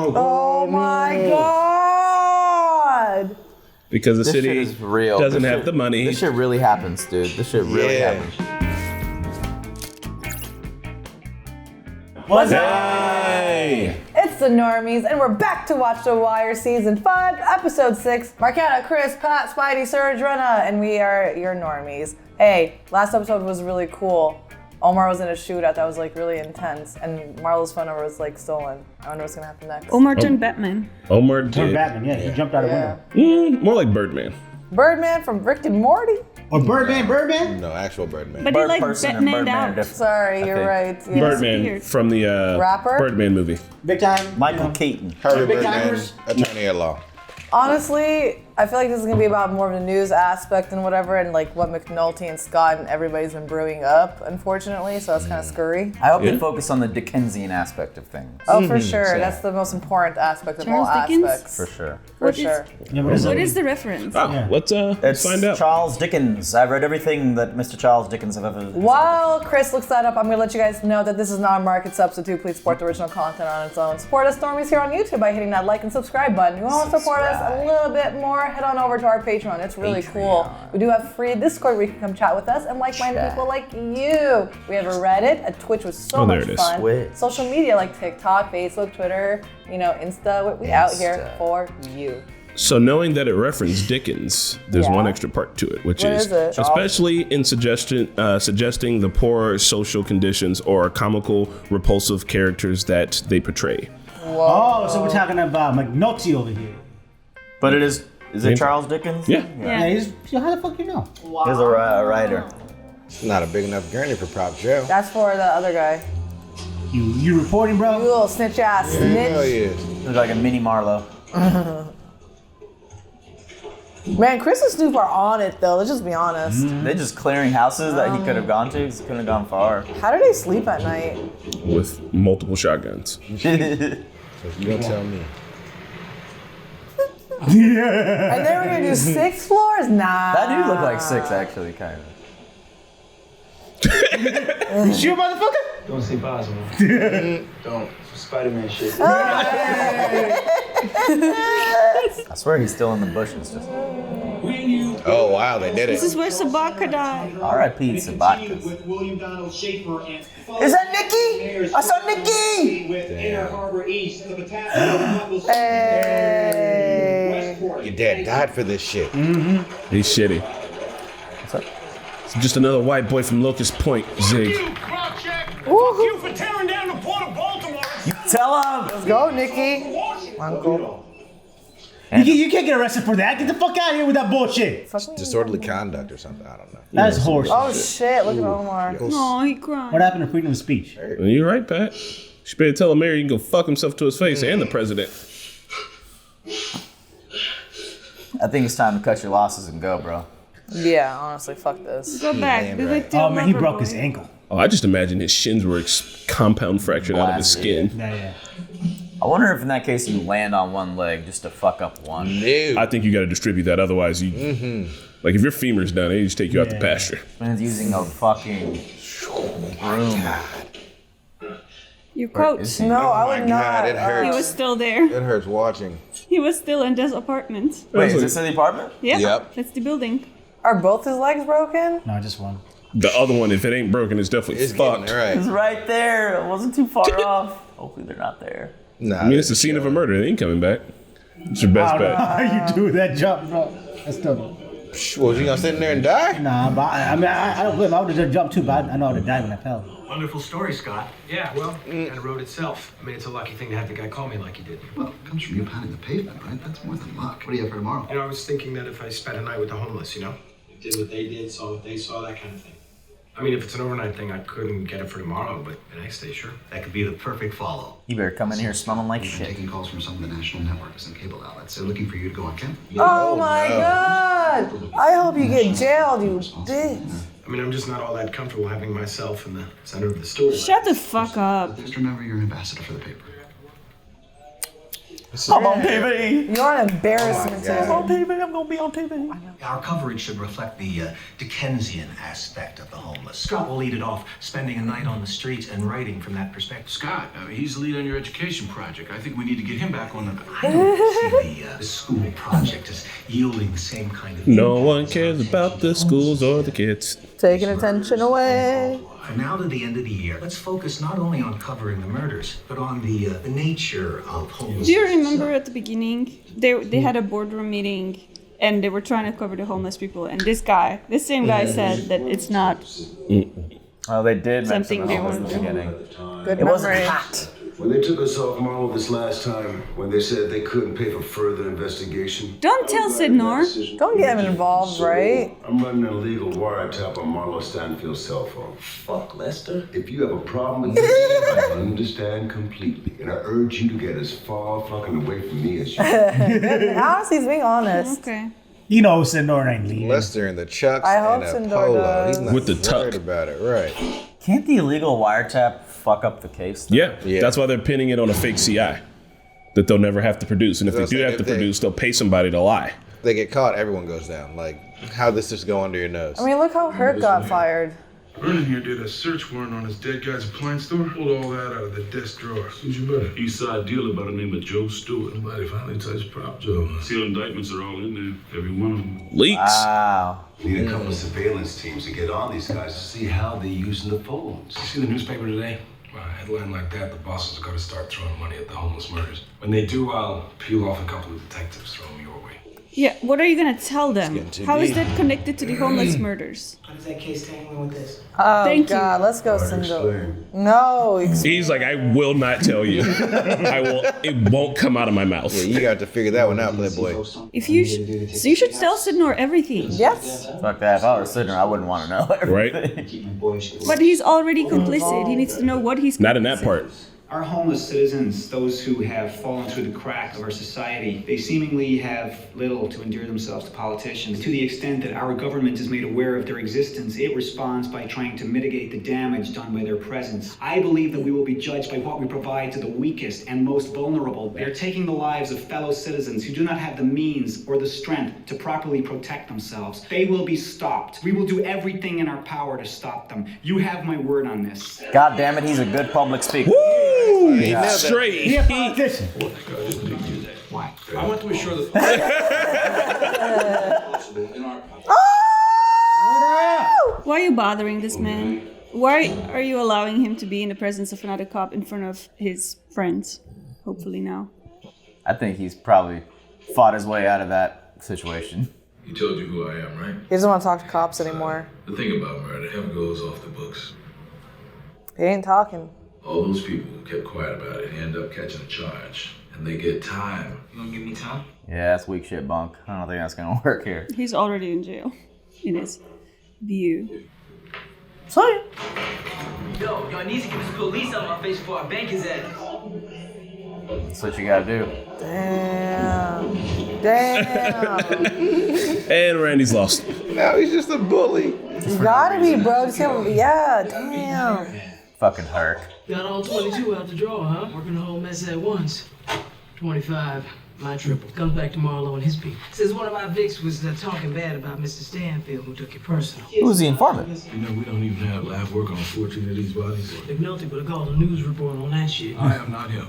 Oh my God! Because the This shit city is real. doesn't have the money. This shit really happens, dude. This shit really happens. What's Hey! It's the Normies, and we're back to watch The Wire Season 5, Episode 6. Marquetta, Chris, Pat, Spidey, Serge, Renna, and we are your Normies. Hey, last episode was really cool. Omar was in a shootout that was like really intense, and Marlo's phone number was like stolen. I wonder what's gonna happen next. Omar turned Batman. Omar did. Or Batman, yeah, he jumped out a window. More like Birdman. Birdman from Rick and Morty? Or Birdman? No, actual Birdman. But he like Person and Batman Birdman are out. different. Sorry, you're right. Yeah. Birdman from the Rapper? Birdman movie. Big time. Michael Keaton. Harvey Big Birdman, timers. attorney at law. Honestly, I feel like this is gonna be about more of the news aspect and whatever, and like what McNulty and Scott and everybody's been brewing up, unfortunately, so that's kind of scurry. I hope they focus on the Dickensian aspect of things. Oh, for sure. That's the most important aspect of Charles all Dickens? aspects. For sure. For sure. Yeah, What is the reference? Oh, Yeah. let's It's find out. Charles Dickens. I've read everything that Mr. Charles Dickens have ever. While Chris looks that up, I'm gonna let you guys know that this is not a market substitute. Please support the original content on its own. Support us Normies here on YouTube by hitting that like and subscribe button. You want to support us a little bit more, head on over to our Patreon. It's really cool. We do have free Discord where you can come chat with us and like-minded people like you. We have a Reddit, a Twitch with so there much it is. fun. Twitch. Social media like TikTok, Facebook, Twitter, Insta. We out here for you. So knowing that it referenced Dickens, there's Yeah. one extra part to it, which What is is it? especially in suggesting the poor social conditions or comical, repulsive characters that they portray. Oh, so we're talking about McNulty over here. But is it Charles Dickens? Yeah. Yeah, how the fuck you know? He's a writer. Not a big enough gurney for Prop Joe. That's for the other guy. You reporting, You bro? little snitch ass snitch. Hell yeah. He's like a mini Marlo. Man, Chris and Snoop are on it though. Let's just be honest. They're just clearing houses that he could have gone to. He couldn't have gone far. How do they sleep at night? With multiple shotguns. So you don't tell me. And they were gonna do 6 floors? Nah. That dude looked like 6, actually, kind of. You sure, motherfucker? Don't see possible. Don't. Spider-Man shit. I swear he's still in the bushes. Just Oh, wow, they did This is it. where Sabaka died. R.I.p. Sabakas. With William Donald Schaefer and Is that Nikki? I saw Nikki! with Inner Harbor East and the battalion. Hey. Your dad died for this shit. He's shitty. What's up? It's just another white boy from Locust Point, Zig. Fuck you for tearing down the port of Baltimore. Tell him! Go, Nikki. Uncle. You can't get arrested for that. Get the fuck out of here with that bullshit. Disorderly conduct or something, I don't know. That's horse. Oh shit, look at Omar. Oh, he cried. What happened to freedom of speech? You're right, Pat. You better tell a mayor you can go fuck himself to his face and the president. I think it's time to cut your losses and go, bro. Yeah, honestly, fuck this. Go back. Go back to Oh man, he Lover broke Boy. his ankle. Oh, I just imagine his shins were compound fractured out of his Blasted. skin. Yeah. I wonder if in that case you land on one leg just to fuck up one. No. I think you got to distribute that, otherwise you. Like if your femur's done, they just take you out the pasture. Man's using a fucking broom. Your coach. Is he? No, Oh I my would God, not. it He hurts. was still there. It hurts watching. He was still in this apartment. Wait, is this in the apartment? Yeah. Yep. That's the building. Are both his legs broken? No, just one. The other one, if it ain't broken, is definitely It's getting fucked. it right. It's right there. It wasn't too far off. Hopefully they're not there. Nah, I mean, it's the scene of a murder. They ain't coming back. It's your best I don't know bet. how you do that jump, bro. That's tough. Was you gonna sit in there and die? Nah, but I mean, I don't blame him. I would have jumped too, but I know I would have died when I fell. Wonderful story, Scott. Yeah, well, it kind of wrote itself. I mean, it's a lucky thing to have the guy call me like he did. Well, it comes from you pounding the pavement, right? That's more than luck. What do you have for tomorrow? I was thinking that if I spent a night with the homeless, did what they did, saw what they saw, that kind of thing. I mean, if it's an overnight thing, I couldn't get it for tomorrow, but the next day, sure. That could be the perfect follow. You better come in here smelling like We've been shit. taking calls from some of the national networks and cable outlets. They're looking for you to go on camp. Oh my god! I hope you get jailed, you bitch. I mean, I'm just not all that comfortable having myself in the center of the story. Shut the fuck up. Just remember you're an ambassador for the paper. I'm on TV. You're an embarrassment to I'm him. on TV. I'm gonna be on TV. Our coverage should reflect the Dickensian aspect of the homeless. Scott will lead it off, spending a night on the streets and writing from that perspective. Scott, he's the lead on your education project. I think we need to get him back on the... I don't see the school project as yielding the same kind of... No one cares about the schools or the kids. Taking attention away. From now to the end of the year, let's focus not only on covering the murders, but on the nature of homelessness. Do you remember at the beginning, they had a boardroom meeting and they were trying to cover the homeless people, and this same guy said that it's not Oh, they did something mention they the homeless wanted in the to do. beginning. Good It wasn't memory. hot. When they took us off Marlo this last time, when they said they couldn't pay for further investigation. Don't tell Sidnor. Don't get him involved, right? I'm running a legal wiretap on Marlo Stanfield's cell phone. Fuck, Lester. If you have a problem with this, I understand completely. And I urge you to get as far fucking away from me as you can. Honestly, he's being honest. Okay. You know, Sindor ain't leaving. Lester in the chucks I hope and a Sindor polo. does. He's not With the worried tuck. about it, right? Can't the illegal wiretap fuck up the case? though? Yeah, that's why they're pinning it on a fake CI that they'll never have to produce. And if they That's do like have if to they- produce, they'll pay somebody to lie. They get caught, everyone goes down. Like, how'd this just go under your nose? I mean, look how Hurt got fired. Vernon here did a search warrant on his dead guy's appliance store. Pulled all that out of the desk drawer. Who's your buddy? East Side dealer by the name of Joe Stewart. Somebody finally touched Prop Joe. Seal indictments are all in there, every one of them. Leaks. Wow. Need a couple of surveillance teams to get on these guys to see how they're using the phones. You see the newspaper today? A headline like that, the bosses are going to start throwing money at the homeless murders. When they do, I'll peel off a couple of detectives, throw them your way. Yeah, what are you gonna tell them? getting too How is deep. that connected to the homeless murders? How does that case tangle with this? Oh, Thank you. God. Let's go, Cinder. No. He's like, I will not tell you. It won't come out of my mouth. Yeah, you got to figure that one out, Playboy. If you so you should tell Sidnor everything. Yes. Fuck that. If I was sitting there, I wouldn't want to know Right? everything. But he's already complicit. He needs to know what he's Not in that complicit. part. Our homeless citizens, those who have fallen through the cracks of our society, they seemingly have little to endear themselves to politicians. To the extent that our government is made aware of their existence, it responds by trying to mitigate the damage done by their presence. I believe that we will be judged by what we provide to the weakest and most vulnerable. They are taking the lives of fellow citizens who do not have the means or the strength to properly protect themselves. They will be stopped. We will do everything in our power to stop them. You have my word on this. God damn it, he's a good public speaker. Woo! Yeah. Straight. He a politician. Why? I want to assure the... Why are you bothering this man? Why are you allowing him to be in the presence of another cop in front of his friends? Hopefully now. I think he's probably fought his way out of that situation. He told you who I am, right? He doesn't want to talk to cops anymore. The thing about murder, him goes off the books. He ain't talking. All those people who kept quiet about it end up catching a charge. And they get time. You gonna give me time? Yeah, that's weak shit, Bunk. I don't think that's gonna work here. He's already in jail, in his view. Sorry. Yo, y'all need to get this police out of my face before I bank his ass. That's what you gotta do. Damn. Damn. And Randy's lost. Now he's just a bully. You gotta be, bro. Just him. Yeah, damn. Fucking Herc. Got all 22 out the drawer, huh? Working the whole mess at once. 25, my triple. Comes back to Marlo and his people. Says one of my Vicks was talking bad about Mr. Stanfield, who took it personal. Who's the informant? You know, we don't even have live work on 14 of these bodies. McNulty would have called a news report on that shit. I am not him.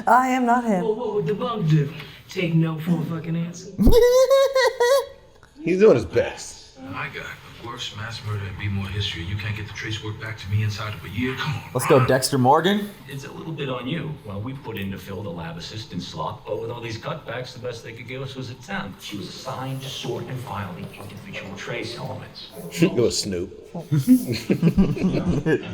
I am not him. Well, what would the bunk do? Take no for a fucking answer? He's doing his best. My God, the worst mass murder and be more history. You can't get the trace work back to me inside of a year? Come on. Let's go, Dexter Morgan. It's a little bit on you. Well, we put in to fill the lab assistant slot, but with all these cutbacks, the best they could give us was a 10. She was assigned to sort and file the individual trace elements. It was Snoop. You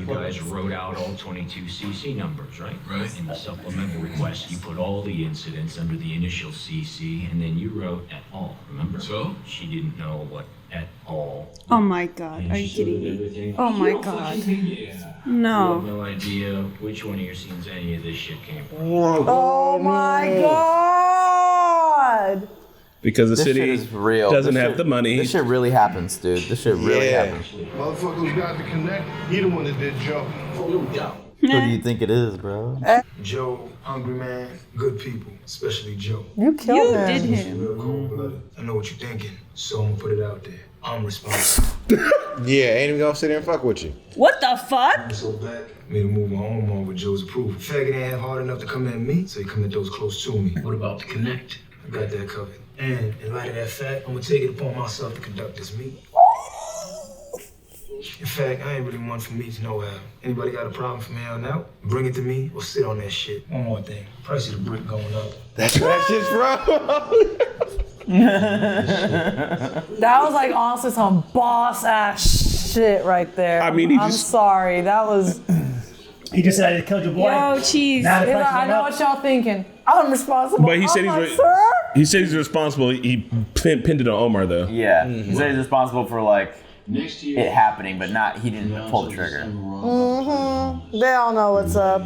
guys wrote out all 22 CC numbers, right? Right. In the supplemental request, you put all the incidents under the initial CC, and then you wrote at all, remember? So? She didn't know what at all. Oh my god, are you kidding me? Oh my god. You No. have no idea which one of your scenes any of this shit came from. Oh my god. Because the This city shit is real. doesn't This have shit- the money. This shit really happens, dude. This shit really happens. Motherfucker who's got the connect, he the one that did Joe. Who do you think it is, bro? Joe Hungry man, good people, especially Joe. You killed him. did He's him. real cold-blooded. I know what you're thinking, so I'm gonna put it out there. I'm responsible. Yeah, ain't even gonna sit there and fuck with you. What the fuck? So back, made a move on home on with Joe's approval. Faggot ain't have hard enough to come at me, so he come at those close to me. What about the connect? I got that covered. And in light of that fact, I'm gonna take it upon myself to conduct this meeting. In fact, I ain't really one for meets nohow. Anybody got a problem from here on out? Bring it to me or sit on that shit. One more thing. Price of the brick going up. That's where that shit's from. That was like honestly some boss ass shit right there. I mean, I'm sorry. That was. He just said I killed your boy. Yo, cheese. Now the He's price like, I went know up. what y'all thinking. I'm responsible. But he said I'm he's like, sir? he said he's responsible. He pinned it on Omar though. Yeah, he said he's responsible for like it happening, but not he didn't pull the trigger. Mm-hmm. They all know what's up.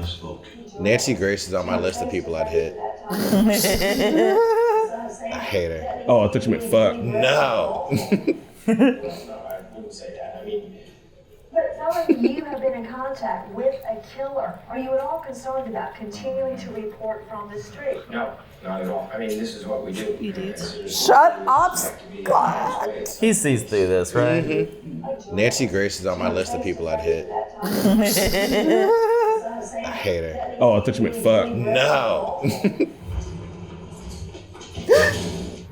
Nancy Grace is on my list of people I'd hit. I hate her. Oh, I thought you meant fuck. No. But telling you have been in contact with a killer, are you at all concerned about continuing to report from the street? No, not at all. I mean, this is what we do. You did. Shut up, Scott. He sees through this, right? Mm-hmm. Nancy Grace is on my list of people I'd hit. I hate her. Oh, I thought you meant fuck. No.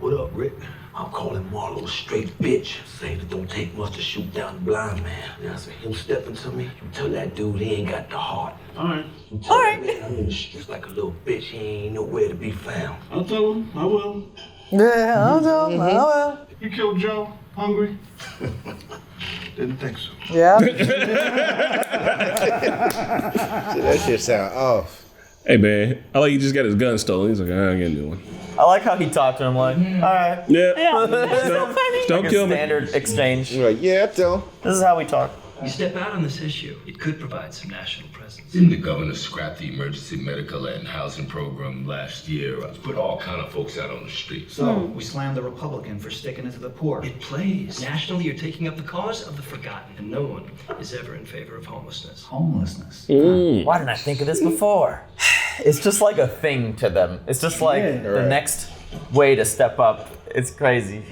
What up, Rick? I'm calling Marlo a straight bitch, saying it don't take much to shoot down a blind man. Now, so him stepping to me, you tell that dude he ain't got the heart. All right. All right. I'm in the streets like a little bitch, he ain't nowhere to be found. I'll tell him. I will. Yeah, I'll tell him. I will. You killed Joe? Hungry? Didn't think so. Yeah. That shit sound off. Hey man, I like he just got his gun stolen. He's like, I'm getting a new one. I like how he talked to him like, all right. Yeah. Don't Don't kill me. Standard exchange. You're like, yeah, tell him. This is how we talk. You step out on this issue, it could provide some national presence. Didn't the governor scrap the emergency medical and housing program last year? Put all kind of folks out on the street. So we slammed the Republican for sticking it to the poor. It plays. Nationally, you're taking up the cause of the forgotten, and no one is ever in favor of homelessness. Homelessness. Why didn't I think of this before? It's just like a thing to them. It's just like the next way to step up. It's crazy.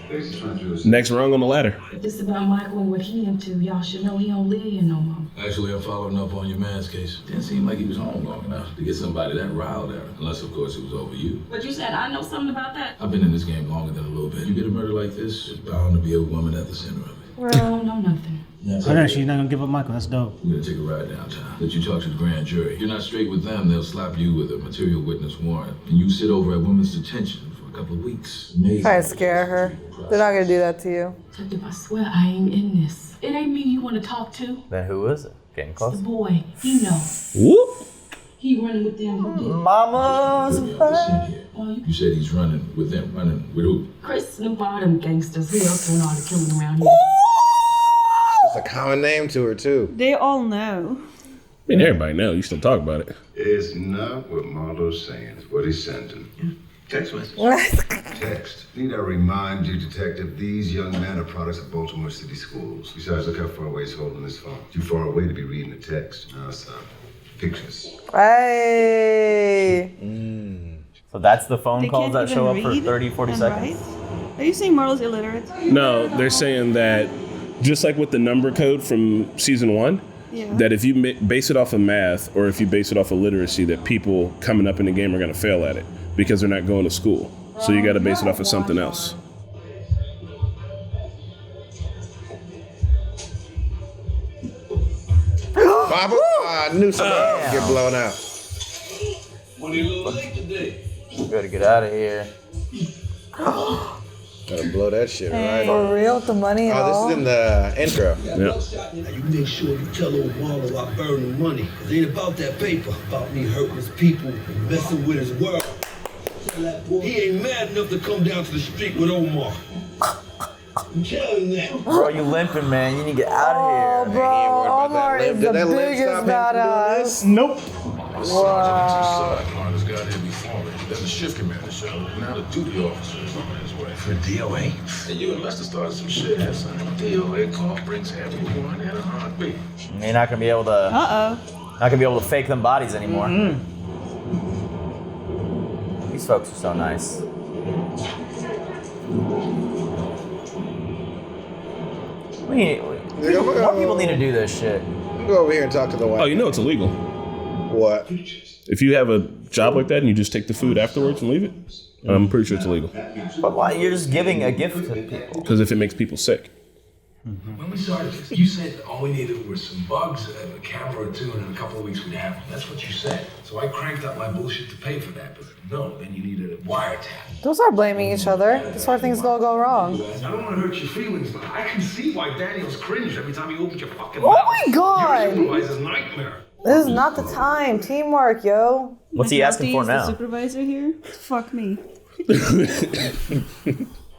Next rung on the ladder. If this about Michael and what he into, y'all should know he don't live here no more. Actually, I'm following up on your man's case. Didn't seem like he was home long enough to get somebody that riled there. Unless, of course, it was over you. But you said I know something about that. I've been in this game longer than a little bit. You get a murder like this, there's bound to be a woman at the center of it. Well, I don't know nothing. I know she's not gonna give up Michael. That's dope. We're gonna take a ride downtown. Let you talk to the grand jury. If you're not straight with them, they'll slap you with a material witness warrant. And you sit over at women's detention for a couple of weeks. Try to scare her. They're not gonna do that to you. Detective, I swear I ain't in this. It ain't me you want to talk to. Then who is it? Getting The close. boy, he know. Whoop. He running with them. Who did? Mama's You said he's running with them. Running with who? Chris Snoop, all them gangsters. Who else doing all the killing around here? It's a common name to her, too. They all know. I mean, everybody knows. You still talk about it. It's not what Marlo's saying. It's what he sent him. Text message. Text. Need I remind you, Detective, these young men are products of Baltimore City schools. Besides, look how far away he's holding this phone. Too far away to be reading the text. No, son. Pictures. Hey. So that's the phone They calls can't that show up even for read 30, 40 and seconds. write? Are you saying Marlo's illiterate? No, they're saying that just like with the number code from season 1, that if you base it off of math or if you base it off of literacy, that people coming up in the game are going to fail at it because they're not going to school. So you got to base it off of something else. Baba, I knew somebody would get blown out. What are you a little late today? We gotta get out of here. Gotta blow that shit right. For real, with the money and all? Oh, this is in the intro. Now you make sure you tell old Marlo I burn the money. It ain't about that paper. About me hurting his people and messing with his world. He ain't mad enough to come down to the street with Omar. I'm telling you that. Bro, you limping, man. You need to get out of here. Bro, Omar is the biggest badass. Nope. Wow. Marlo's got here before me. Then the shift commander showed. Now the duty officer is on his way. For DOA? And you and Lester started some shit, son. DOA call brings everyone in a heartbeat. You're not gonna be able to. Uh-oh. Not gonna be able to fake them bodies anymore. These folks are so nice. More people need to do this shit. Go over here and talk to the wife. Oh, you know it's illegal. What? If you have a job like that and you just take the food afterwards and leave it, I'm pretty sure it's illegal. But why? You're just giving a gift to people. Because if it makes people sick. When we started this, you said all we needed were some bugs, a camera or two, and in a couple of weeks we'd have them. That's what you said. So I cranked up my bullshit to pay for that. But no, then you needed a wiretap. Don't start blaming each other. That's where things gonna go wrong. I don't want to hurt your feelings, but I can see why Daniel's cringed every time he opens your fucking Oh mouth. my God! Your supervisor's nightmare. This is not the time. Teamwork, yo. What's he asking for Is the now? supervisor here? Fuck me.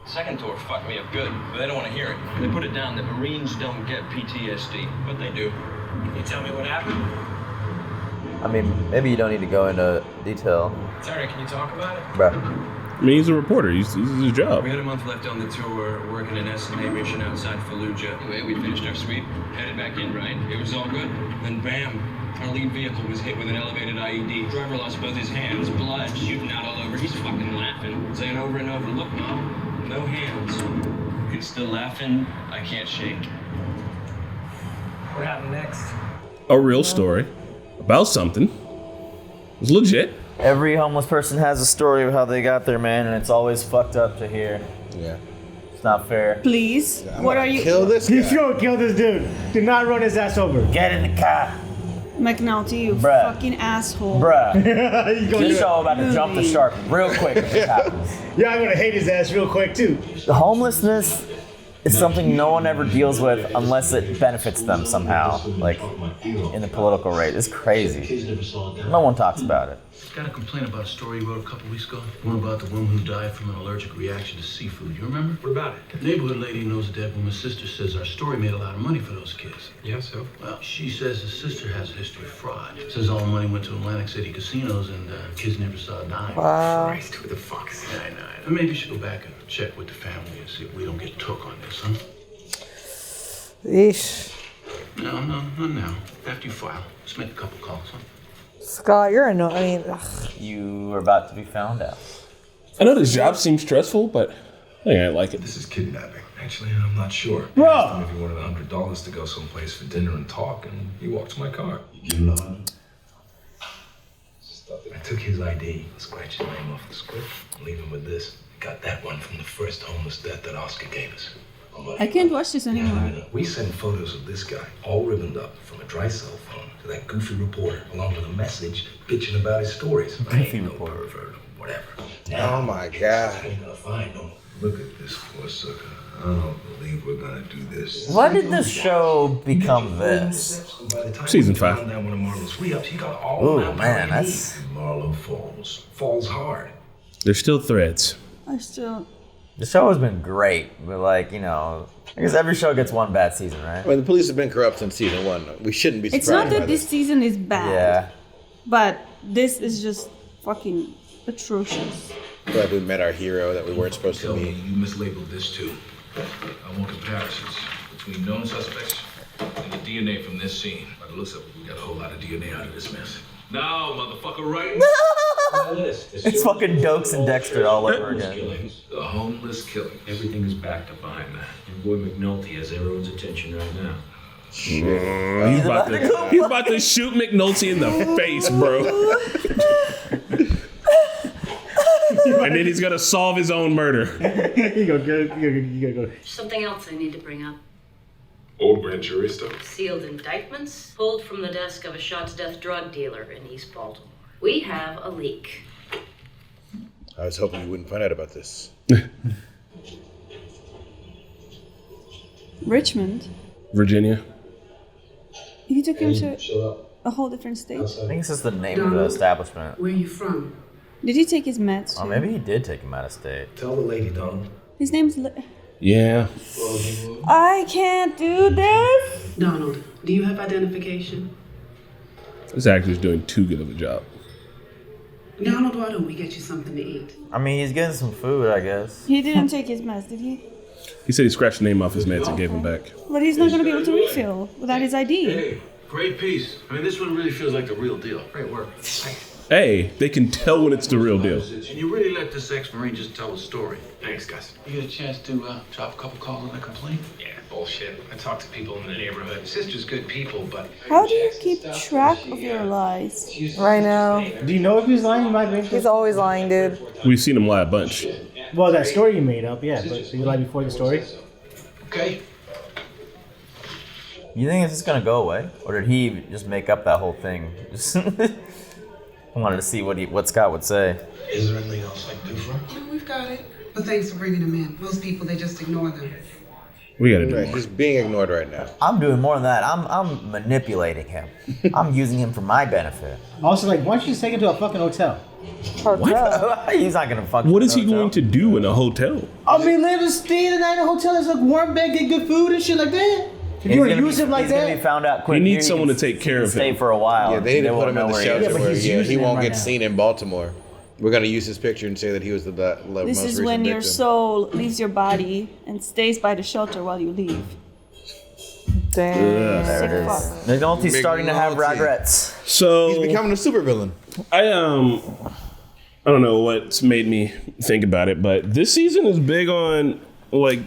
Second tour fucked me up good, but they don't want to hear it. They put it down that Marines don't get PTSD, but they do. Can you tell me what happened? I mean, maybe you don't need to go into detail. Sorry, can you talk about it? Bruh. I mean, he's a reporter. This is his job. We had a month left on the tour, working an SMA mission outside Fallujah. Anyway, we finished our sweep, headed back in, right? It was all good. Then bam, our lead vehicle was hit with an elevated IED. Driver lost both his hands, blood shooting out all over. He's fucking laughing, saying over and over, "Look, Mom, no hands." He's still laughing. I can't shake. What happened next? A real story about something. It was legit. Every homeless person has a story of how they got there, man, and it's always fucked up to hear. Yeah. It's not fair. Please, what are you? Kill this You guy. sure kill this dude. Do not run his ass over. Get in the car. McNulty, you Bruh. fucking asshole. Bruh. You gonna This do show it. about to jump the shark real quick if this happens. Yeah, I'm gonna hate his ass real quick too. The homelessness is something no one ever deals with unless it benefits them somehow, like in the political rate. It's crazy. No one talks about it. Got a complaint about a story you wrote a couple weeks ago. One about the woman who died from an allergic reaction to seafood. You remember? What about it? The neighborhood lady who knows the dead woman's sister says our story made a lot of money for those kids. Yeah, so? Well, she says the sister has a history of fraud. Says all the money went to Atlantic City casinos and kids never saw a dime. Wow. Christ, who the fuck is that? And maybe you should go back and check with the family and see if we don't get took on this, huh? Yeesh. No, not now. After you file, let's make a couple calls, huh? Scott, you're annoying. I mean, ugh. You are about to be found out. I know this job seems stressful, but I think I like it. This is kidnapping. Actually, I'm not sure. Bro! I asked him if he wanted $100 to go someplace for dinner and talk, and he walked to my car. I took his ID, scratched his name off the script, and leave him with this. Got that one from the first homeless death that Oscar gave us. I can't watch this anymore. We sent photos of this guy, all ribboned up, from a dry cell phone to that goofy reporter, along with a message bitching about his stories. Goofy reporter. Pervert, whatever. Oh my God. Look at this poor sucker. I don't believe we're gonna do this. When did this show become this? Season 5. One of Marlo's re-ups, he got all Oh that man, money. that's. Marlo falls hard. There's still threads. I still. The show has been great, but like, you know, I guess every show gets one bad season, right? I mean, the police have been corrupt since season 1. We shouldn't be surprised. It's not by that this season is bad. Yeah. But this is just fucking atrocious. Glad we met our hero that we weren't supposed to Tell me, meet. you mislabeled this too. I want comparisons between known suspects and the DNA from this scene. By the looks of it, we got a whole lot of DNA out of this mess. Now, motherfucker, right? It's fucking Dokes and Dexter all over again. The homeless killing. Everything is backed up behind that. Your boy McNulty has everyone's attention right now. He's about to shoot McNulty in the face, bro. And then he's gonna solve his own murder. You gotta go. Something else I need to bring up. Old grand jury stuff? Sealed indictments pulled from the desk of a shot-to-death drug dealer in East Baltimore. We have a leak. I was hoping you wouldn't find out about this. Richmond. Virginia. You took him to a whole different state. I think this is the name of the establishment. Where are you from? Did he take his meds? Or too? maybe he did take him out of state. Tell the lady, Donald. His name's. Yeah. I can't do this. Donald, do you have identification? This actor's doing too good of a job. Donald, why don't we get you something to eat? I mean, he's getting some food, I guess. He didn't take his meds, did he? He said he scratched the name off his meds and gave him back. But he's not going to be able to refill without his ID. Hey, great piece. I mean, this one really feels like the real deal. Great work. A, they can tell when it's the real deal. And you really let this ex-Marine just tell a story. Thanks, guys. You get a chance to drop a couple calls on the complaint? Yeah, bullshit. I talk to people in the neighborhood. Sister's good people, but... How do you keep track of your lies? Right now. Do you know if he's lying? He's always lying, dude. We've seen him lie a bunch. Well, that story you made up, yeah, but did you lie before the story? Okay. You think it's just gonna go away, or did he just make up that whole thing? Just I wanted to see what Scott would say. Is there anything else I can do for him? Yeah, we've got it. But thanks for bringing them in. Most people, they just ignore them. We gotta do Right, more. he's being ignored right now. I'm doing more than that. I'm manipulating him. I'm using him for my benefit. Also, like, why don't you just take him to a fucking hotel? What? He's not gonna fuck. What is he going to do in a hotel? I mean, live and stay the night in a hotel. There's like warm bed, get good food and shit like that. If you were to use him like he's gonna be that, found out quick. He needs someone to take care of Stay him. for a while. Yeah, they need to put him in the shelter but where he's he using won't him get right now. seen in Baltimore. We're gonna use his picture and say that he was the most This is recent when your victim. soul leaves your body and stays by the shelter while you leave. Damn. There it is. McNulty's starting to have McNulty. regrets. So He's becoming a supervillain. I don't know what's made me think about it, but this season is big on like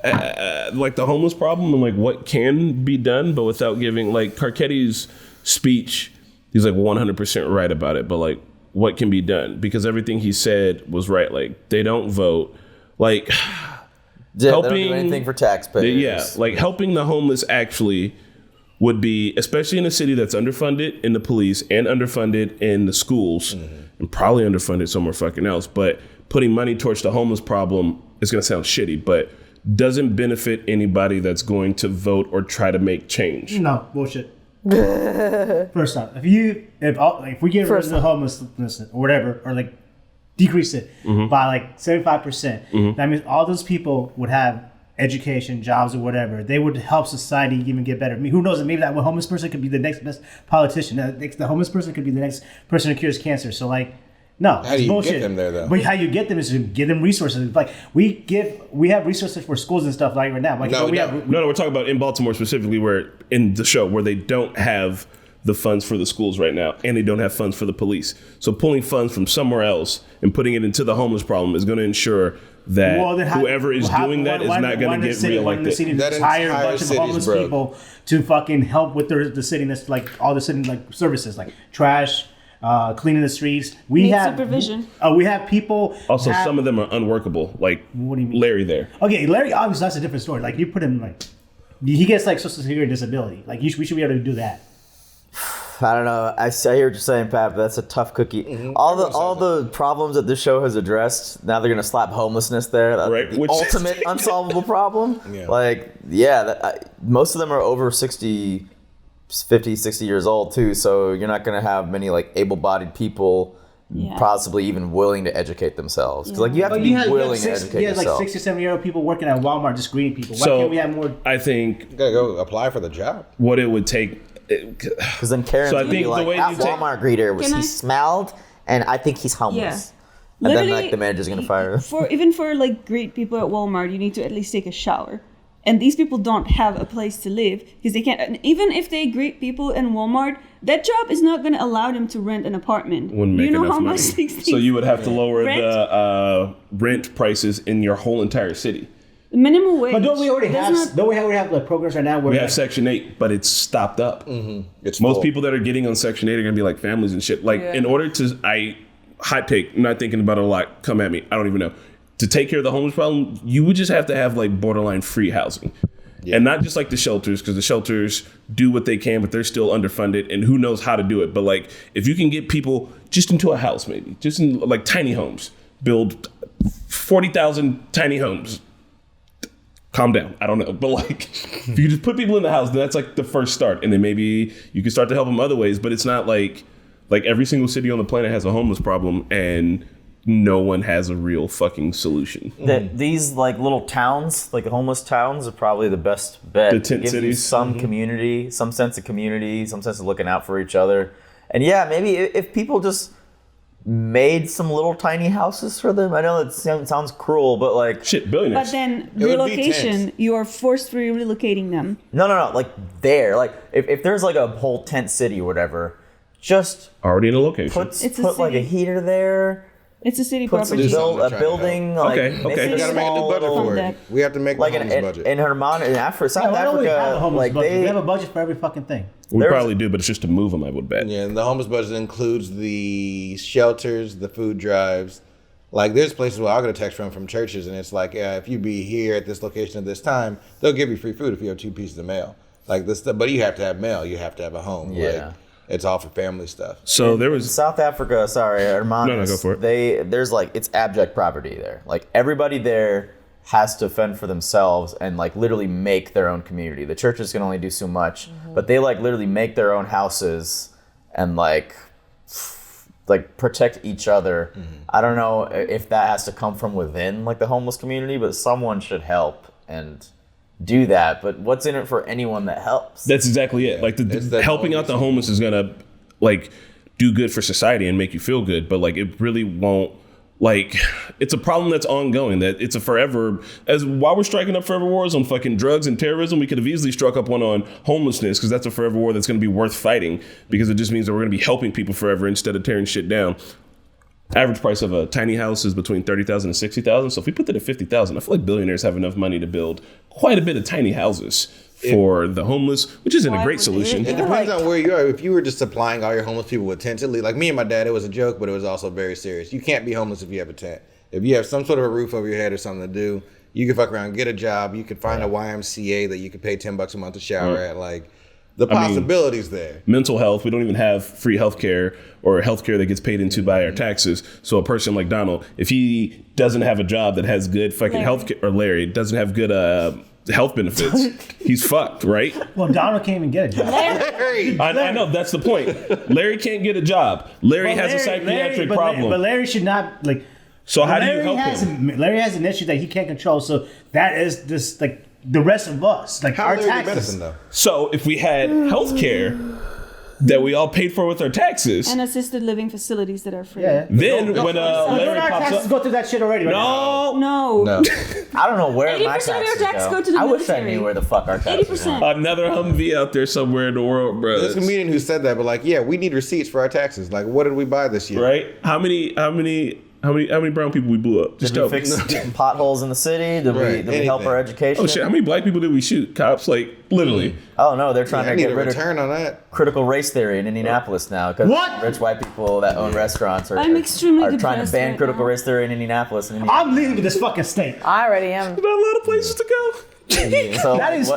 the homeless problem and like what can be done, but without giving like Carcetti's speech. He's like 100% right about it, but like what can be done, because everything he said was right. Like they don't vote, like They don't do anything for taxpayers. Yeah, like helping the homeless actually would be, especially in a city that's underfunded in the police and underfunded in the schools, and probably underfunded somewhere fucking else. But putting money towards the homeless problem is going to sound shitty, but doesn't benefit anybody that's going to vote or try to make change. no bullshit. First off, if we get rid of the homelessness or whatever, or like decrease it by like 75%, that means all those people would have education, jobs, or whatever. They would help society even get better. I mean, who knows? Maybe that one homeless person could be the next best politician. The homeless person could be the next person who cures cancer. So like, no, How do you bullshit. get them there, though? But how you get them is to give them resources. Like we have resources for schools and stuff like right now. Like, No, we no, have, no, we're talking about in Baltimore specifically, where in the show where they don't have the funds for the schools right now, and they don't have funds for the police. So pulling funds from somewhere else and putting it into the homeless problem is going to ensure that whoever is doing that is not going to get reelected. The city hire a bunch of homeless people to fucking help with the city, like all the city like services, like trash, cleaning the streets. We Need have supervision. We have people. Also, some of them are unworkable. Like, what do you mean? Larry there. Okay, Larry, obviously that's a different story. Like you put him like, he gets like Social Security disability. Like we should be able to do that. I don't know. I hear what you're saying, Pat, but that's a tough cookie. All the problems that this show has addressed, now they're gonna slap homelessness there. That's right, the ultimate unsolvable problem. Yeah. Like, most of them are over 60, 50, 60 years old too. So you're not gonna have many like able-bodied people, possibly even willing to educate themselves. Because like you have to be willing to educate yourself. Like 60, 70-year-old people working at Walmart just greeting people. Why So can't we have more? I think You gotta go apply for the job. what it would take. Because then Karen's So I gonna be think the like, way that you take- Walmart greeter was Can I- he smelled, and I think he's homeless. Yeah. And then Literally, like the manager's gonna fire him. Even for like great people at Walmart, you need to at least take a shower. And these people don't have a place to live because they can't. And even if they greet people in Walmart, that job is not going to allow them to rent an apartment. Wouldn't Do make you know enough how money. much these So you would have to lower Rent? the rent prices in your whole entire city. The minimum wage. But don't we already does have? Don't we already have like programs right now where We like, have Section 8, but it's stopped up. It's Most full. people that are getting on Section 8 are going to be like families and shit. Like, in order to, hot take, not thinking about it a lot, come at me, I don't even know. To take care of the homeless problem, you would just have to have like borderline free housing. And not just like the shelters, because the shelters do what they can, but they're still underfunded, and who knows how to do it. But like, if you can get people just into a house, maybe just in like tiny homes, build 40,000 tiny homes. Calm down. I don't know, but like, if you just put people in the house, that's like the first start, and then maybe you can start to help them other ways. But it's not like every single city on the planet has a homeless problem, and no one has a real fucking solution. These like little towns, like homeless towns, are probably the best bet. The tent Give you cities. some community, some sense of community, some sense of looking out for each other. And yeah, maybe if people just made some little tiny houses for them. I know it sounds cruel, but like shit, billionaires. But then relocation, you are forcefully relocating them. No, like there, like if there's like a whole tent city or whatever. just already in a location. Put like a heater there. It's a city Put property. build a building. Like, Okay. We gotta make a new budget for it. We have to make like the homeless budget. in South why don't we have a Africa, homeless like budget? they We have a budget for every fucking thing. We probably do, but it's just to move them, I would bet. Yeah, and the homeless budget includes the shelters, the food drives. Like, there's places where I'll get a text from churches, and it's like, yeah, if you be here at this location at this time, they'll give you free food if you have 2 pieces of mail. Like this stuff, but you have to have mail. You have to have a home. Yeah. Like, it's all for family stuff. So there was South Africa. Sorry, Hermanos. No, go for it. There's like it's abject poverty there. Like everybody there has to fend for themselves and like literally make their own community. The churches can only do so much, but they like literally make their own houses and like protect each other. I don't know if that has to come from within like the homeless community, but someone should help and do that. But what's in it for anyone that helps? That's exactly it. Like the helping out the homeless is gonna like do good for society and make you feel good, but like it really won't. Like it's a problem that's ongoing. That it's a forever. As while we're striking up forever wars on fucking drugs and terrorism, we could have easily struck up one on homelessness because that's a forever war that's going to be worth fighting because it just means that we're going to be helping people forever instead of tearing shit down. Average price of a tiny house is between $30,000 and $60,000. So if we put that at $50,000, I feel like billionaires have enough money to build quite a bit of tiny houses for the homeless, which isn't a great solution. It depends on where you are. If you were just supplying all your homeless people with tents, like me and my dad, it was a joke, but it was also very serious. You can't be homeless if you have a tent. If you have some sort of a roof over your head or something to do, you can fuck around, get a job. You could find a YMCA that you could pay $10 a month to shower at. Like, the possibilities there. Mental health, we don't even have free healthcare or healthcare that gets paid into by our taxes. So a person like Donald, if he doesn't have a job that has good fucking healthcare, or Larry doesn't have good health benefits, he's fucked, right? Well, Donald can't even get a job. I know, that's the point. Larry can't get a job. Larry has a psychiatric problem. But Larry should not, like... So how do you help him? Larry has an issue that he can't control, so that is just, like, the rest of us. Like, our taxes. So if we had healthcare that we all paid for with our taxes... And assisted living facilities that are free. Yeah. Then when Larry our pops taxes up... go through that shit already, right? No. I don't know where 80% my of your taxes tax go. go to the I wish I military. knew where the fuck our taxes go. Another Humvee out there somewhere in the world, bro. There's a comedian who said that, but like, yeah, we need receipts for our taxes. Like, what did we buy this year? Right? How many brown people we blew up? Did we fix potholes in the city? Did we help our education? Oh shit! How many black people did we shoot? Cops, like literally. Oh no, they're trying to get rid return on that. Critical race theory in Indianapolis now because rich white people that own restaurants are I'm extremely trying to depressed ban right critical now. race theory in Indianapolis. I'm leaving this fucking state. I already am. Not a lot of places to go. So That is-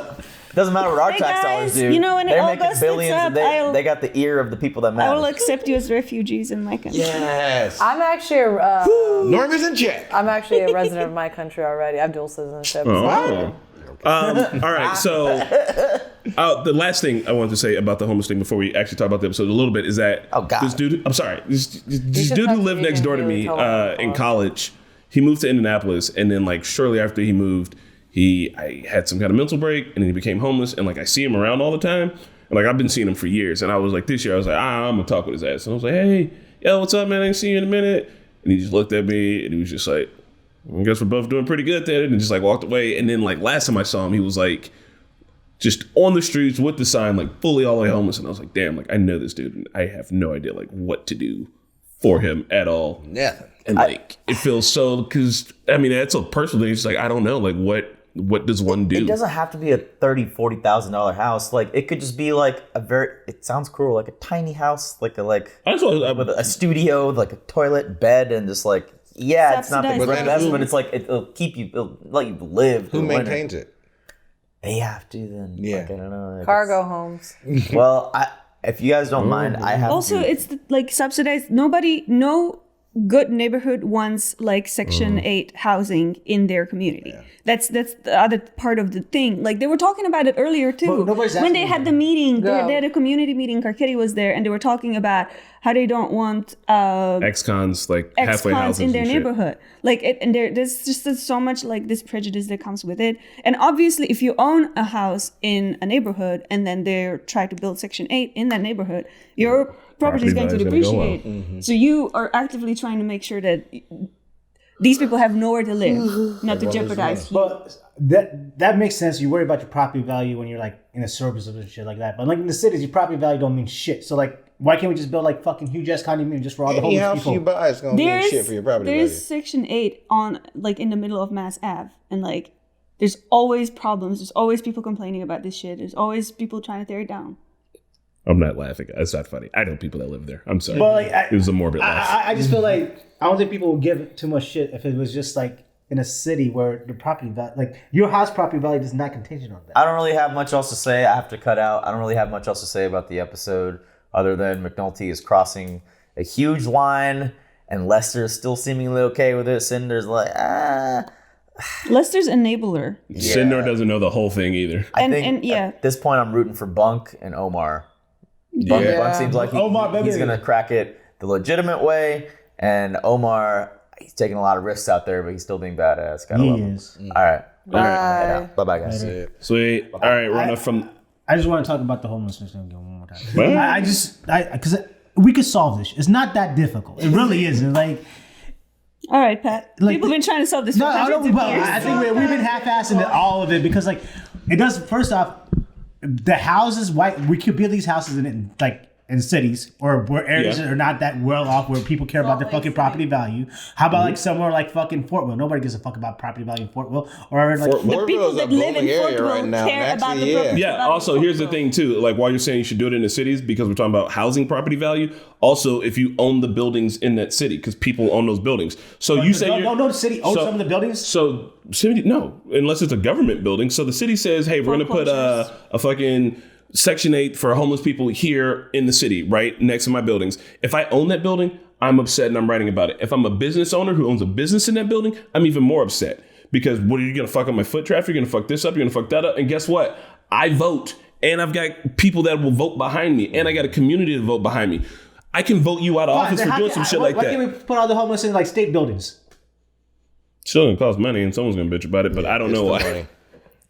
doesn't matter what our Hey, tax guys, dollars do. you know, when it they're all making goes billions. tits And up, they got the ear of the people that I matter. will accept you as refugees in my country. Yes. I'm actually Normies in check. I'm actually a resident of my country already. I have dual citizenship. Oh. All right, so the last thing I wanted to say about the homeless thing before we actually talk about the episode a little bit is that this dude, I'm sorry, this dude who lived next door to me in college, he moved to Indianapolis, and then like shortly after he moved, I had some kind of mental break, and then he became homeless, and like I see him around all the time, and like I've been seeing him for years, and I was like this year I was like I'm gonna talk with his ass, and I was like, hey, yo, what's up, man? I ain't seen you in a minute, and he just looked at me, and he was just like, I guess we're both doing pretty good there, and just like walked away. And then like last time I saw him, he was like just on the streets with the sign, like fully all the way homeless. And I was like, damn, like I know this dude, and I have no idea like what to do for him at all. Nothing. And like it feels so, because I mean that's a personal thing. It's like I don't know, like what does one do? It doesn't have to be a $30,000-$40,000 house. Like it could just be like it sounds cruel, like a tiny house, with a studio, like a toilet, bed, and just like it's not the best, but it's like it'll let you live. Who maintains it? They have to then. Yeah. Like, I don't know. Cargo homes. Well, if you guys don't mind, I have Also, it's like subsidized. No good neighborhood wants like Section 8 housing in their community. Yeah. That's the other part of the thing. Like they were talking about it earlier too. When they had the meeting, they had a community meeting. Carcetti was there, and they were talking about how they don't want ex-cons, like halfway houses in their and neighborhood. Like there's just so much like this prejudice that comes with it. And obviously, if you own a house in a neighborhood and then they try to build Section 8 in that neighborhood, your property is going to depreciate. Mm-hmm. So you are actively trying to make sure that these people have nowhere to live, not to jeopardize you. But that makes sense. You worry about your property value when you're like in the suburbs and shit like that. But like in the cities, your property value don't mean shit. So like why can't we just build like fucking huge ass condominium just for all the Any homeless house people? you buy is gonna mean shit for your property value. There's Section 8 on like in the middle of Mass Ave, and like there's always problems. There's always people complaining about this shit. There's always people trying to tear it down. I'm not laughing. It's not funny. I know people that live there. I'm sorry. But like, it was a morbid laugh. I just feel like I don't think people would give too much shit if it was just like in a city where the property value, like your house property value, is not contingent on that. I don't really have much else to say. I have to cut out. I don't really have much else to say about the episode other than McNulty is crossing a huge line and Lester is still seemingly okay with it. Cinder's like, Lester's enabler. Yeah. Cinder doesn't know the whole thing either. I think at this point I'm rooting for Bunk and Omar. Bunk seems like he's going to crack it the legitimate way, and Omar, he's taking a lot of risks out there, but he's still being badass. Gotta love him. All right. Bye-bye, guys. Sweet. All right, run up from... I just want to talk about the homelessness thing one more time. Because we could solve this. It's not that difficult. It really isn't. Like, all right, Pat. Like, people have been trying to solve this for hundreds of years. I think we've been half-assing all of it because, like, it does. First off, the houses. We could build these houses in cities or where areas that are not that well off where people care about their fucking property value. How about like somewhere like fucking Fort Will? Nobody gives a fuck about property value in Fort Will. Or like the people that live in Fort Will care about the property value. Also, here's the thing too. Like while you're saying you should do it in the cities because we're talking about housing property value. Also, if you own the buildings in that city, because people own those buildings. So you say the city owns some of the buildings. So city, no, unless it's a government building. So the city says, hey, we're going to put a fucking Section 8 for homeless people here in the city, right next to my buildings. If I own that building, I'm upset and I'm writing about it. If I'm a business owner who owns a business in that building, I'm even more upset because what are you going to fuck on my foot traffic? You're going to fuck this up. You're going to fuck that up. And guess what? I vote and I've got people that will vote behind me and I got a community to vote behind me. I can vote you out of office for doing some shit like that. Why can't we put all the homeless in like state buildings? Still going to cost money and someone's going to bitch about it, but I don't know why.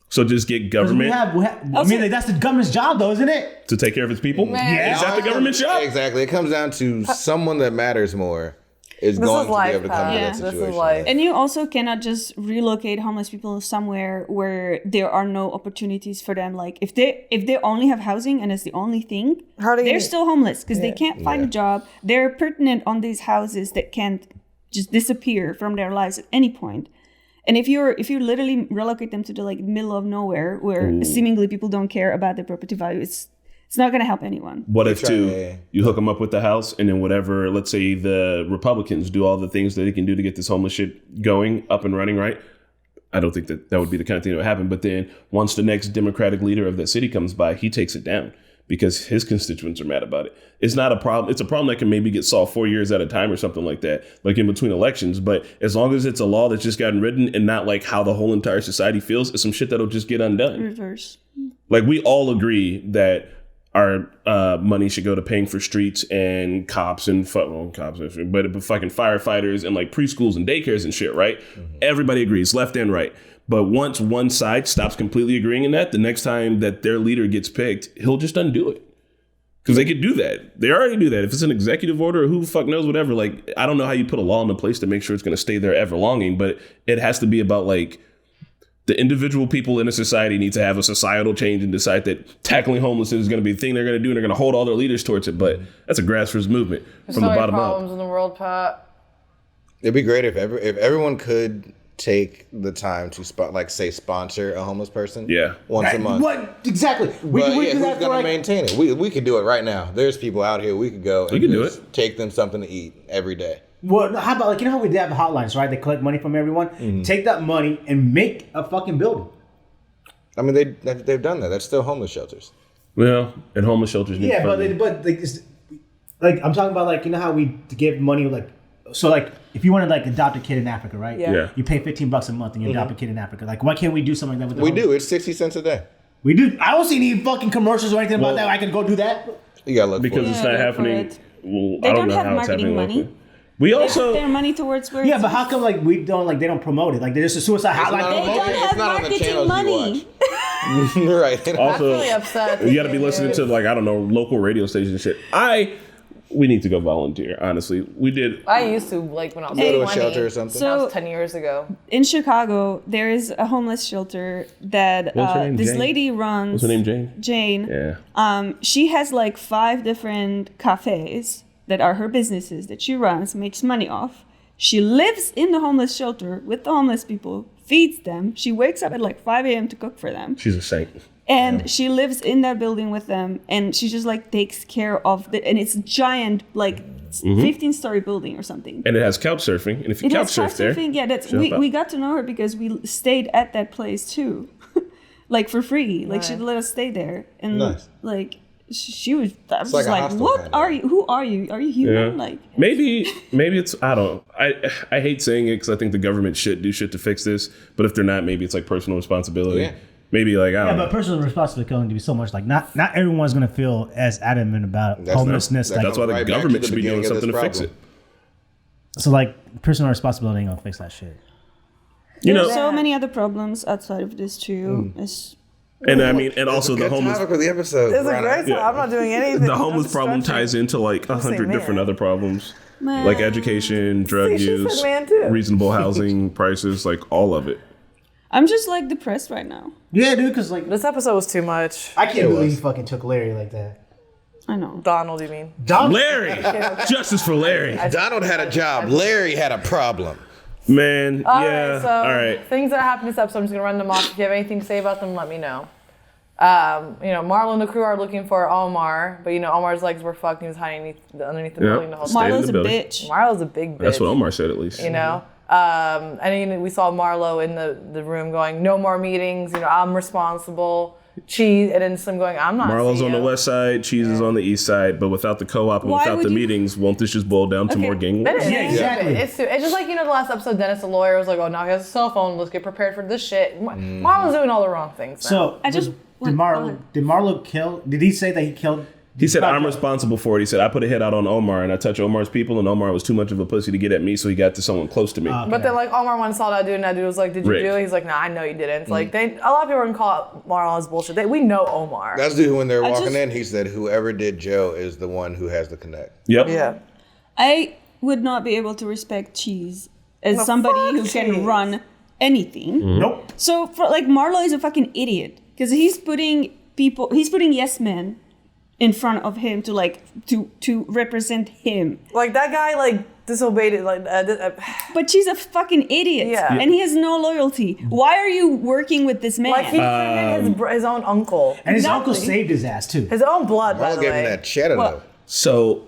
So just get government. That's the government's job, though, isn't it? To take care of its people? Yeah. Is that the government's job? Exactly. It comes down to someone that matters more is going to be able to come to that situation. And you also cannot just relocate homeless people somewhere where there are no opportunities for them. Like if they only have housing and it's the only thing, they're still homeless because they can't find a job. They're pertinent on these houses that can't just disappear from their lives at any point. And if you literally relocate them to the like middle of nowhere where seemingly people don't care about their property value, it's not going to help anyone. What if you hook them up with the house and then whatever, let's say the Republicans do all the things that they can do to get this homeless shit going, up and running, right? I don't think that would be the kind of thing that would happen. But then once the next Democratic leader of that city comes by, he takes it down because his constituents are mad about it. It's not a problem. It's a problem that can maybe get solved 4 years at a time or something like that, like in between elections. But as long as it's a law that's just gotten written and not like how the whole entire society feels, it's some shit that'll just get undone. Reverse. Like we all agree that our money should go to paying for streets and cops and fucking firefighters and like preschools and daycares and shit, right? Mm-hmm. Everybody agrees, left and right. But once one side stops completely agreeing in that, the next time that their leader gets picked, he'll just undo it. Because they could do that. They already do that. If it's an executive order or who the fuck knows, whatever, like, I don't know how you put a law into place to make sure it's going to stay there ever longing, but it has to be about like the individual people in a society need to have a societal change and decide that tackling homelessness is going to be the thing they're going to do and they're going to hold all their leaders towards it. But that's a grassroots movement from the bottom up. There's so many problems in the world, Pat. It'd be great if everyone could take the time to sponsor a homeless person once a month. What exactly? We do who's that gonna maintain it? We could do it right now. There's people out here we could go and do it. Take them something to eat every day. Well, how about like how we have hotlines, right? They collect money from everyone. Mm-hmm. Take that money and make a fucking building. I mean, they've done that. That's still homeless shelters. Well, and homeless shelters. Yeah, but I'm talking about like how we give money like. So like if you want to like adopt a kid in Africa, right? Yeah. You pay $15 a month and you adopt a kid in Africa. Like why can't we do something like that with We do. It's 60 cents a day. We do. I don't see any fucking commercials or anything about that. I can go do that. You gotta look because for it's not happening. Well, they I don't know have how it's marketing happening money. locally. We also their money towards where. Yeah, but how come like we don't like they don't promote it? Like there's a suicide hotline. They don't have marketing money. Right. Also, I'm really upset. You got to be listening to like I don't know local radio stations and shit. we need to go volunteer. Honestly, we did. I used to like when I was Go to a 20, shelter or something. That was 10 years ago. In Chicago, there is a homeless shelter that What's her name? this Jane? lady runs. What's her name? Jane. Jane. Yeah. She has like 5 different cafes that are her businesses that she runs, makes money off. She lives in the homeless shelter with the homeless people, feeds them. She wakes up at like 5 a.m. to cook for them. She's a saint. And she lives in that building with them, and she just like takes care of and it's a giant, like 15-story building or something. And it has couch surfing. And if you It couch has surf couch there, surfing. Yeah, that's she'll help out. we got to know her because we stayed at that place too, like for free. Like she let us stay there, and Nice. like she was. I was It's like just a like, hostel what kind of. are you? Who are you? Are you human? Yeah. Like maybe it's I don't I hate saying it because I think the government should do shit to fix this, but if they're not, maybe it's like personal responsibility. Yeah. Maybe like I Yeah, don't but know. personal responsibility can only be so much. Like not everyone's gonna feel as adamant about homelessness. Like, That's why the Right back to government the should be doing beginning of something to this fix it. so like personal responsibility ain't gonna fix that shit. You there's know, so many other problems outside of this too. It's and I mean, and also the Good homeless. topic of the episode. It's a Rana. great time. I'm not doing anything. The I'm homeless just problem stretching. ties into like 100 different man. other problems, Man. like education, drug See, she said use, man too. reasonable housing prices, like all of it. I'm just like depressed right now. Yeah, dude, because like This episode was too much. I can't believe he fucking took Larry like that. I know. Donald, you mean? Larry, justice for Larry. Donald had a job. Larry had a problem. Man, All yeah. right, so all right. things that happened this episode, I'm just gonna run them off. If you have anything to say about them, let me know. Marlo and the crew are looking for Omar, but Omar's legs were fucked. And he was hiding underneath the building the whole Stayed time. in Marlo's the a building. bitch. Marlo's a big bitch. That's what Omar said at least. And we saw Marlo in the room going, "No more meetings. I'm responsible." Cheese, and then some going, "I'm not." Marlo's on the CEO." west side, Cheese is on the east side, but without the co-op and Why without would the you- meetings, won't this just boil down to more gang wars? It is. Yeah, exactly. It's just like the last episode. Dennis, the lawyer, was like, "Oh, now he has a cell phone. Let's get prepared for this shit." Marlo's doing all the wrong things. Now. So I just did Marlo kill? Did he say that he killed? He said, I'm responsible for it. He said, I put a hit out on Omar and I touched Omar's people and Omar was too much of a pussy to get at me, so he got to someone close to me. But then, Omar once saw that dude, and that dude was like, "Did you Rick. do it?" He's like, "Nah, I know you didn't." It's like a lot of people are gonna call out Marlon's bullshit. We know Omar. That's the dude when they're I walking just- in. He said, "Whoever did Joe is the one who has the connect." Yep. Yeah. I would not be able to respect Cheese as No, somebody fuck who can Cheese. run anything. Nope. So Marlo is a fucking idiot because he's putting yes men in front of him to represent him. Like that guy disobeyed it. But she's a fucking idiot. Yeah. And he has no loyalty. Why are you working with this man? Like he defended his own uncle. And his Exactly. uncle saved his ass too. His own blood, by Marlo the gave him way. that cheddar though. So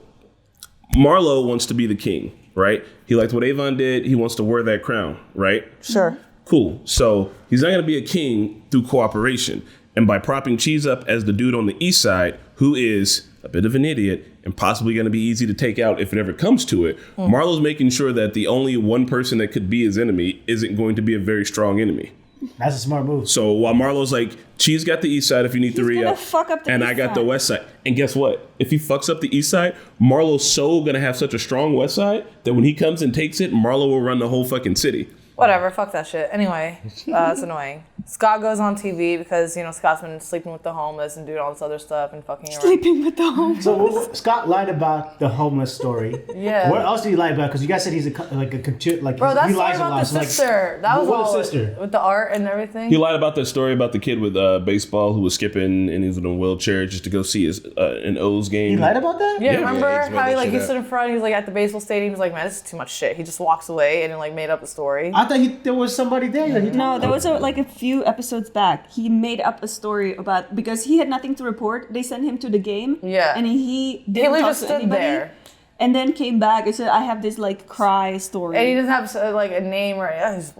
Marlo wants to be the king, right? He liked what Avon did. He wants to wear that crown, right? Sure. Cool. So he's not going to be a king through cooperation. And by propping Cheese up as the dude on the east side, who is a bit of an idiot and possibly going to be easy to take out if it ever comes to it, Marlo's making sure that the only one person that could be his enemy isn't going to be a very strong enemy. That's a smart move. So while Marlo's like, Cheese got the east side if you need to He's gonna re-up, fuck up the and east I got the side. west side. And guess what? If he fucks up the east side, Marlo's so going to have such a strong west side that when he comes and takes it, Marlo will run the whole fucking city. Whatever, fuck that shit. Anyway, it's annoying. Scott goes on TV because, Scott's been sleeping with the homeless and doing all this other stuff and fucking around. Sleeping with the homeless. So Scott lied about the homeless story. Yeah. What else did he lie about? Because you guys said he's Bro, he that story lies a about lot. the So, like, sister. That was what all sister? with the art and everything. He lied about that story about the kid with baseball who was skipping and he was in a wheelchair just to go see his an O's game. He lied about that? Yeah, remember he just made how that shit he up. stood in front, he was at the baseball stadium, he was like, "Man, this is too much shit." He just walks away and then made up a story. I thought there was somebody there. That he No, there was a few episodes back. He made up a story about because he had nothing to report. They sent him to the game. Yeah. And he didn't literally talk just to stood anybody. there. And then came back and said, "I have this cry story." And he doesn't have a name or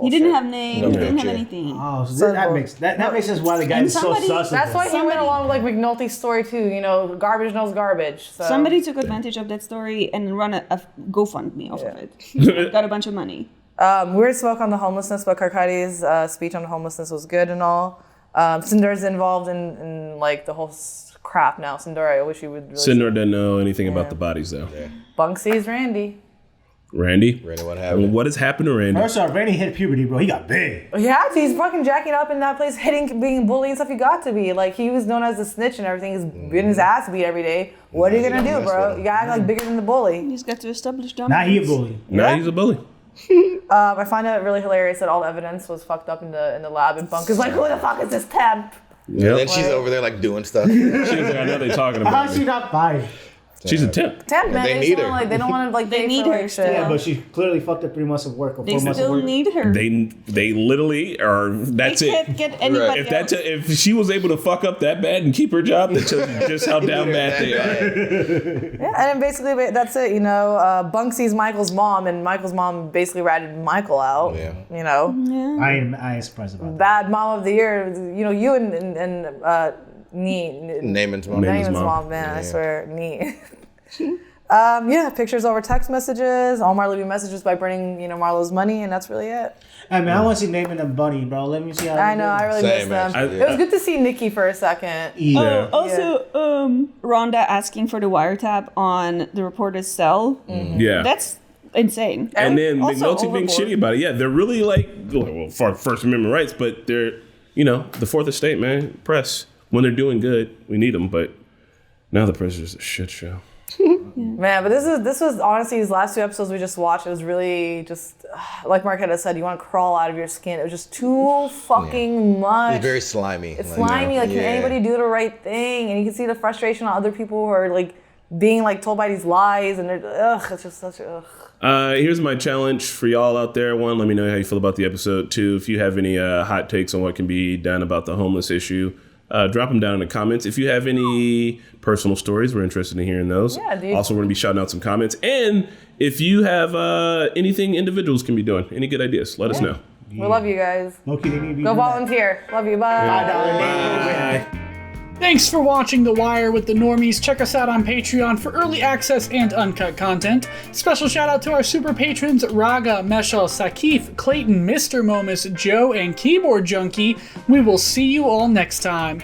He didn't have name. No he didn't have picture. anything. Oh, so that makes sense why the guy And is so somebody- sus. of That's this. why he went along with McNulty's story too. Garbage knows garbage. So. Somebody took advantage of that story and run a GoFundMe off of it. Got a bunch of money. We already spoke on the homelessness, but Karkati's speech on the homelessness was good and all. Sindur's involved in the whole crap now. Sindur, I wish you would really Sinor doesn't know anything about the bodies though. Bunk sees Randy. Randy, what happened? What has happened to Randy? First off, Randy hit puberty, bro. He got big. Yeah, he's fucking jacking up in that place, being bullied and stuff. He got to be like he was known as a snitch and everything. He's getting his ass beat every day. What are you gonna do, bro? You gotta act like bigger than the bully. He's got to establish dominance. Now he a bully. Now he's a bully. I find it really hilarious that all the evidence was fucked up in the lab, and Bunk is like, "Who the fuck is this temp?" Yeah. And then she's over there like doing stuff. She's like, I know they're talking about How's me. she not fired? She's a temp. Temp, man. They need her. Like, they don't want to like They need her still. Yeah, but she clearly fucked up 3 months of work or 4 They months of still work. need her. They literally are. That's They it. can't get anybody else. If she was able to fuck up that bad and keep her job, that tells you just how down bad they are. Yeah, and then basically that's it. You know, Bunk sees Michael's mom, and Michael's mom basically ratted Michael out. Yeah. You know, I ain't surprised about that. bad mom of the year. You know, you and Naaman's mom. Naaman's mom, man. I swear, yeah, pictures over text messages. Omar leaving messages by burning, Marlo's money, and that's really it. I mean, I want to see Naaman and Bunny, bro. Let me see how. I know, I really miss them. It was good to see Nikki for a second. Yeah. Rhonda asking for the wiretap on the reporter's cell. Mm-hmm. Yeah. That's insane. And then Also McNulty being overboard. shitty about it. Yeah, they're really like, well, for First Amendment rights, but they're, the Fourth Estate, man, press. When they're doing good, we need them, but now the press is a shit show. Man, but this was honestly these last 2 episodes we just watched. It was really just like Marquetta said, you want to crawl out of your skin. It was just too fucking much. It's very slimy. It's slimy. Like, can anybody do the right thing? And you can see the frustration on other people who are like being like told by these lies, and they're it's just such a. Here's my challenge for y'all out there. 1, let me know how you feel about the episode. 2, if you have any hot takes on what can be done about the homeless issue. Drop them down in the comments. If you have any personal stories, we're interested in hearing those. Yeah, dude. Also, we're going to be shouting out some comments. And if you have anything individuals can be doing, any good ideas, let us know. We love you guys. Go volunteer. Love you. Bye. Bye. Thanks for watching The Wire with the Normies. Check us out on Patreon for early access and uncut content. Special shout out to our super patrons Raga, Meshal, Sakif, Clayton, Mr. Momus, Joe, and Keyboard Junkie. We will see you all next time.